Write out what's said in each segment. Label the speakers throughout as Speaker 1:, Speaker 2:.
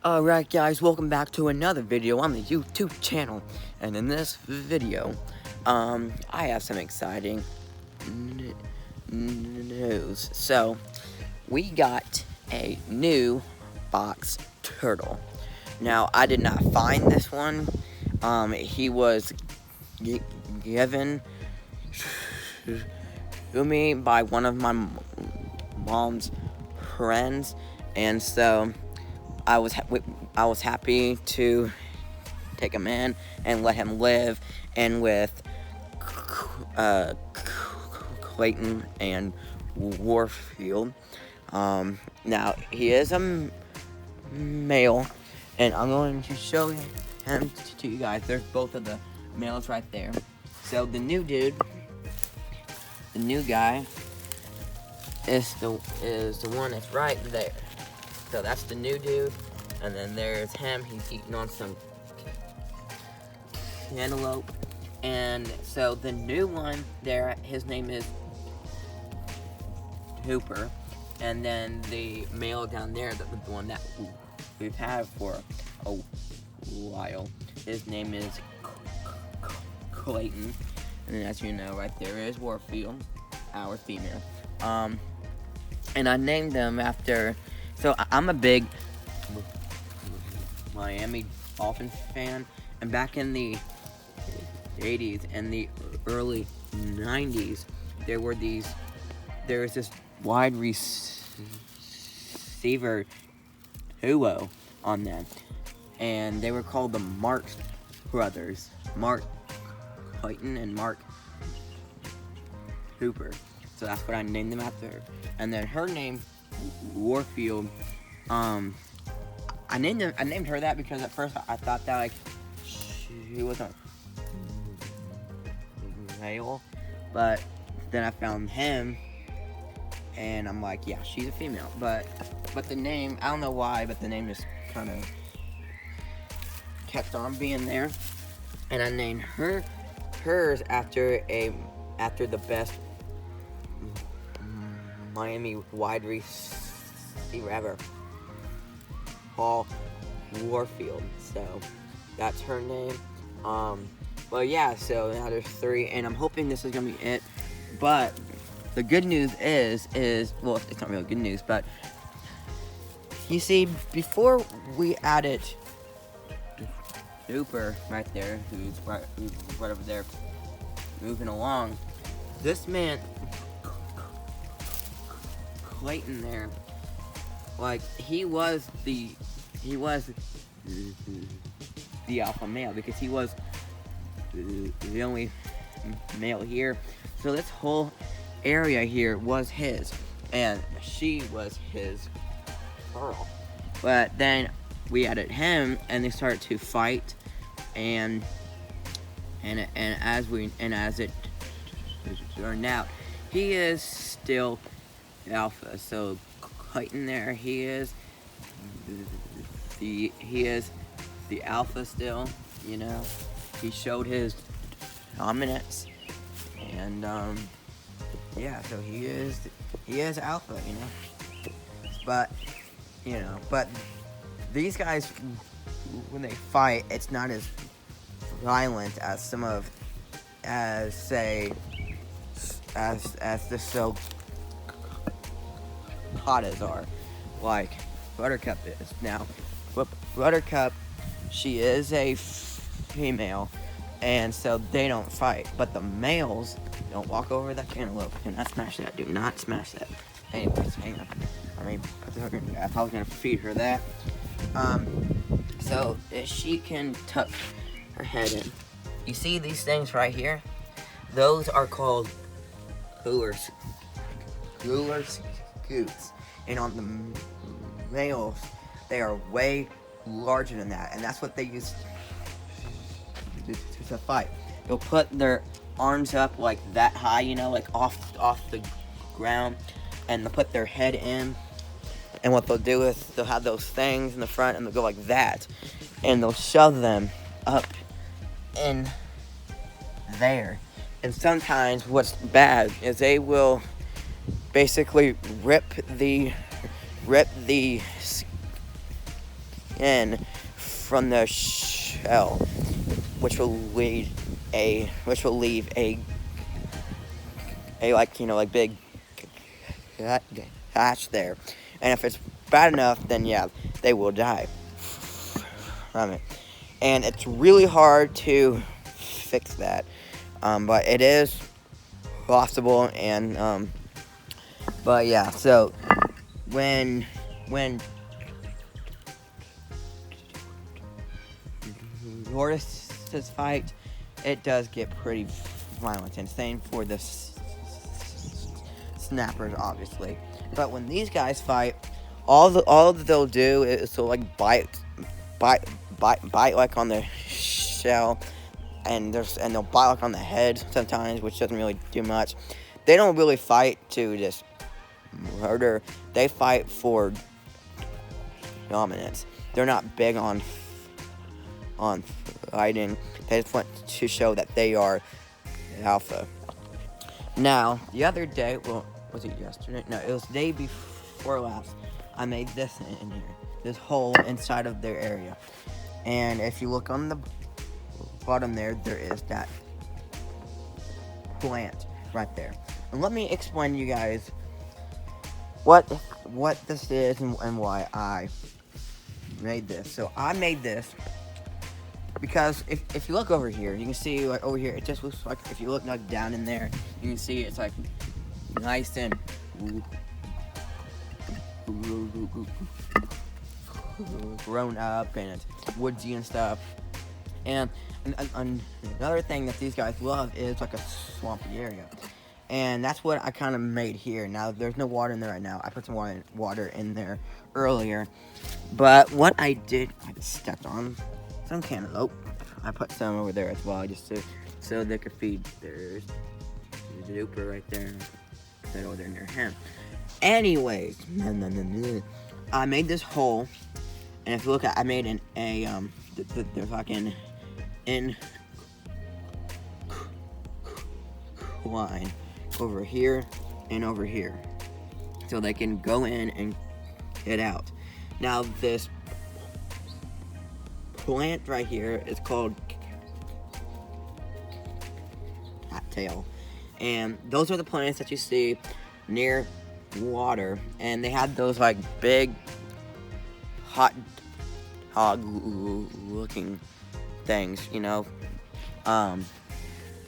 Speaker 1: Alright guys, welcome back to another video on the YouTube channel. And in this video, I have some exciting news. So, we got a new box turtle. Now, I did not find this one. He was given to me by one of my mom's friends. And so, I was happy to take him in and let him live in with Clayton and Warfield. Now he is a male, and I'm going to show him to you guys. There's both of the males right there. So the new dude, the new guy, is the one that's right there. So that's the new dude, and then there's him. He's eating on some cantaloupe. And so the new one there, his name is Hooper. And then the male down there, the one that we've had for a while, his name is Clayton. And as you know, right there is Warfield, our female. And I named them after. So I'm a big Miami Dolphins fan, and back in the 80s and the early 90s, there was this wide receiver duo on them, and they were called the Marx brothers, Mark Clayton and Mark Hooper. So that's what I named them after. And then her name, Warfield, I named her that because at first I thought that she was a male, but then I found him and I'm like, yeah, she's a female. But the name, I don't know why, but the name just kind of kept on being there, and I named hers after the best Miami wide receiver ever, Paul Warfield. So that's her name. But yeah, so now there's 3, and I'm hoping this is gonna be it. But the good news is well, it's not really good news, but you see, before we added Super right there, who's right over there moving along, this man Clayton there, like, he was the alpha male, because he was the only male here. So this whole area here was his, and she was his girl. But then we added him, and they started to fight, and as it turned out, he is still alpha. So Clayton there, he is the alpha still, you know. He showed his dominance, and yeah, so he is alpha, you know. But these guys, when they fight, it's not as violent as the so Cattas are, like Buttercup is. Now, Buttercup, she is a female, and so they don't fight. But the males don't walk over that cantaloupe. Do not smash that. Do not smash that. Anyways, hang on. I'm probably gonna feed her that. So she can tuck her head in. You see these things right here? Those are called cooler scoots. And on the males, they are way larger than that, and that's what they use to fight. They'll put their arms up like that high, you know, like off the ground, and they'll put their head in. And what they'll do is they'll have those things in the front, and they'll go like that, and they'll shove them up in there. And sometimes what's bad is they will basically rip the in from the shell, which will leave a like, you know, like big hatch there. And if it's bad enough, then yeah, they will die from it. And it's really hard to fix that, but it is possible. And but yeah, so when tortoises fight, it does get pretty violent, and same for the snappers, obviously. But when these guys fight, all that they'll do is to like bite like on the shell, and they'll bite like on the head sometimes, which doesn't really do much. They don't really fight to just murder. They fight for dominance. They're not big on fighting. They just want to show that they are alpha. Now, the other day, well, was it yesterday? No, it was the day before last. I made this in here, this hole inside of their area. And if you look on the bottom there, there is that plant right there. And let me explain to you guys what this is and why I made this. So I made this because if you look over here, you can see like over here, it just looks like, if you look like down in there, you can see it's like nice and grown up, and it's woodsy and stuff. And another thing that these guys love is like a swampy area. And that's what I kind of made here. Now, there's no water in there right now. I put some water in there earlier. But what I did, I stepped on some cantaloupe. I put some over there as well, just so they could feed. There's a duper right there. That over there in their hand. Anyways, I made this hole. And if you look at, I made there's like an line over here and over here, so they can go in and get out. Now this plant right here is called Cattail, and those are the plants that you see near water, and they have those like big hot dog looking things, you know.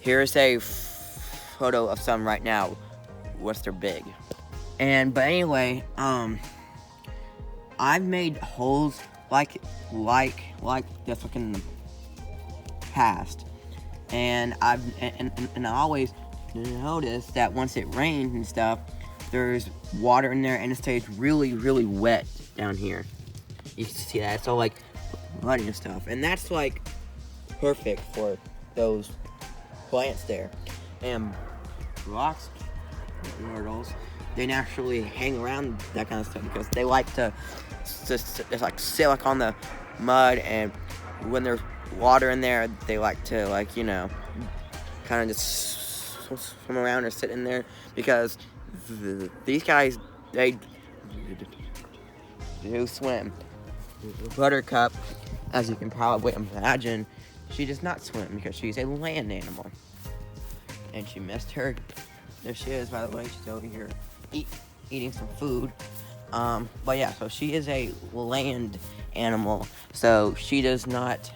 Speaker 1: Here's a photo of some right now. What's their big? But anyway, I've made holes like this like in the past, and I always notice that once it rains and stuff, there's water in there, and it stays really wet down here. You can see that it's all like muddy and stuff, and that's like perfect for those plants there. And rocks turtles, they naturally hang around that kind of stuff because they like to just like sit like on the mud, and when there's water in there, they like to, like, you know, kind of just swim around or sit in there, because these guys, they do swim. Buttercup, as you can probably imagine, she does not swim because she's a land animal. And she missed her. There she is, by the way. She's over here eating some food. But yeah, so she is a land animal. So she does not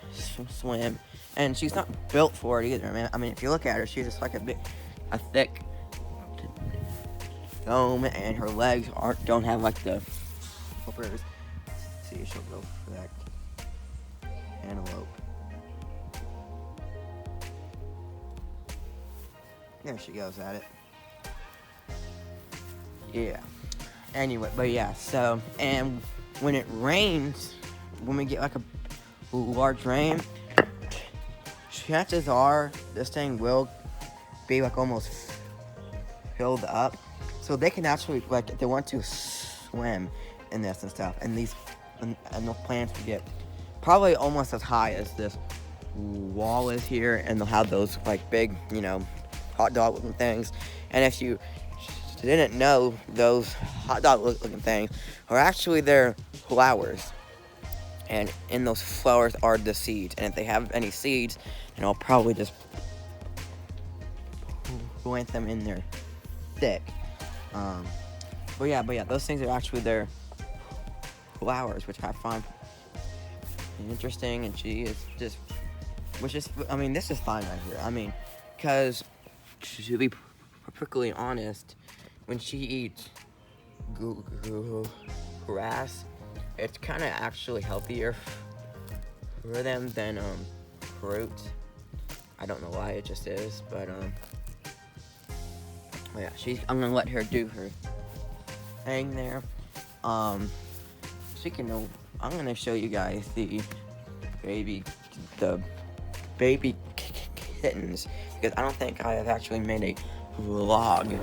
Speaker 1: swim. And she's not built for it either. I mean, if you look at her, she's just like a thick dome, and her legs don't have like the flippers. See, she'll go for that antelope. There she goes at it. Yeah. Anyway, but yeah, so, and when it rains, when we get like a large rain, chances are this thing will be like almost filled up. So they can actually, like, if they want to swim in this and stuff, and these and those plants will get probably almost as high as this wall is here, and they'll have those like big, you know, hot dog looking things. And if you didn't know, those hot dog looking things are actually their flowers. and in those flowers are the seeds. And if they have any seeds, then I'll probably just plant them in there thick. But yeah, those things are actually their flowers, which I find interesting. And she is just, I mean, this is fine right here. I mean, because to be perfectly honest, when she eats grass, it's kind of actually healthier for them than fruit. I don't know why, it just is, but yeah, I'm gonna let her do her thing there. Speaking of, I'm gonna show you guys the baby kittens, because I don't think I have actually made a vlog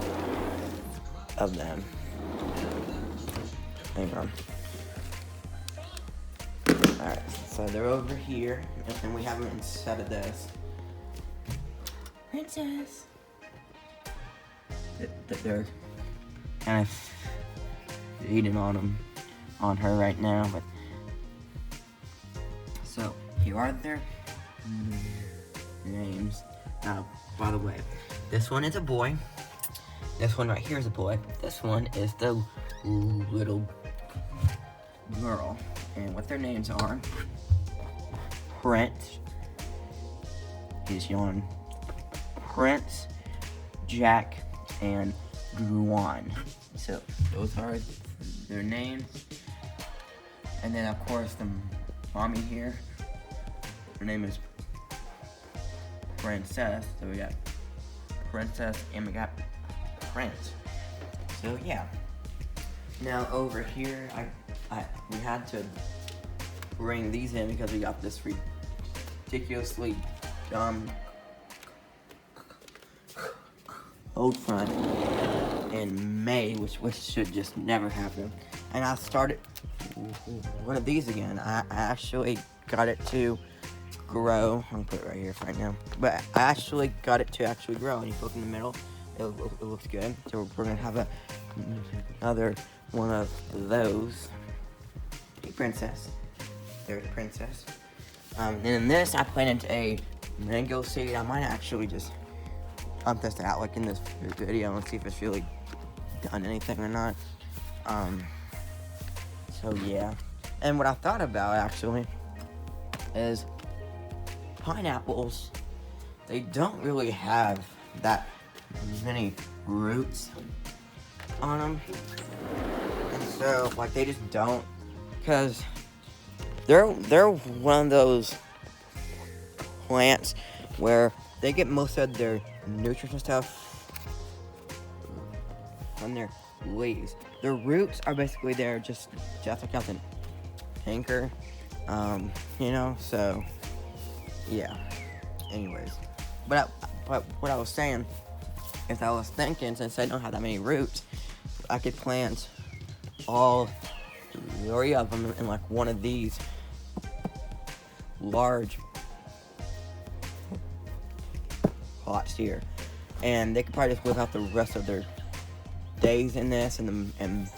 Speaker 1: of them. Hang on. Alright, so they're over here, and we have them instead of this. Princess! They're kind of eating on her right now, but so here are their names. Now, by the way, this one is a boy. This one right here is a boy. This one is the little girl. And what their names are: Prince. He's yawning. Prince, Jack, and Juan. So those are their names. And then of course the mommy here, her name is Princess. So we got Princess and we got Prince. So yeah. Now over here, we had to bring these in because we got this ridiculously dumb cold front in May, which should just never happen. And I started one of these again. I actually got it to grow. I'm gonna put it right here right now. But I actually got it to actually grow. And you look in the middle, it looks good. So we're gonna have another one of those. Hey, Princess. There's Princess. And in this, I planted a mango seed. I might actually just pump this out like in this video and see if it's really done anything or not. So yeah. And what I thought about actually is pineapples, they don't really have that many roots on them. And so like they just don't, because they're one of those plants where they get most of their nutrition stuff from their leaves. Their roots are basically there just like nothing. Anchor, you know, so yeah. Anyways, but what I was saying is I was thinking, since they don't have that many roots, I could plant all 3 of them in like one of these large pots here, and they could probably just live out the rest of their days in this, and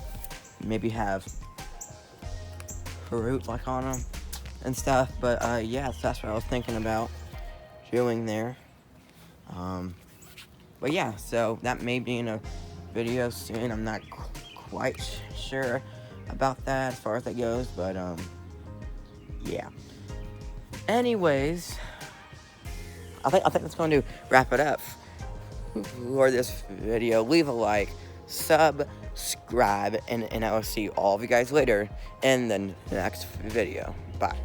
Speaker 1: maybe have fruit like on them and stuff. But yeah, so that's what I was thinking about doing there. But yeah, so that may be in a video soon. I'm not quite sure about that as far as that goes, but yeah. Anyways, I think that's going to wrap it up for this video. Leave a like, subscribe, and I will see all of you guys later in the next video. Bye.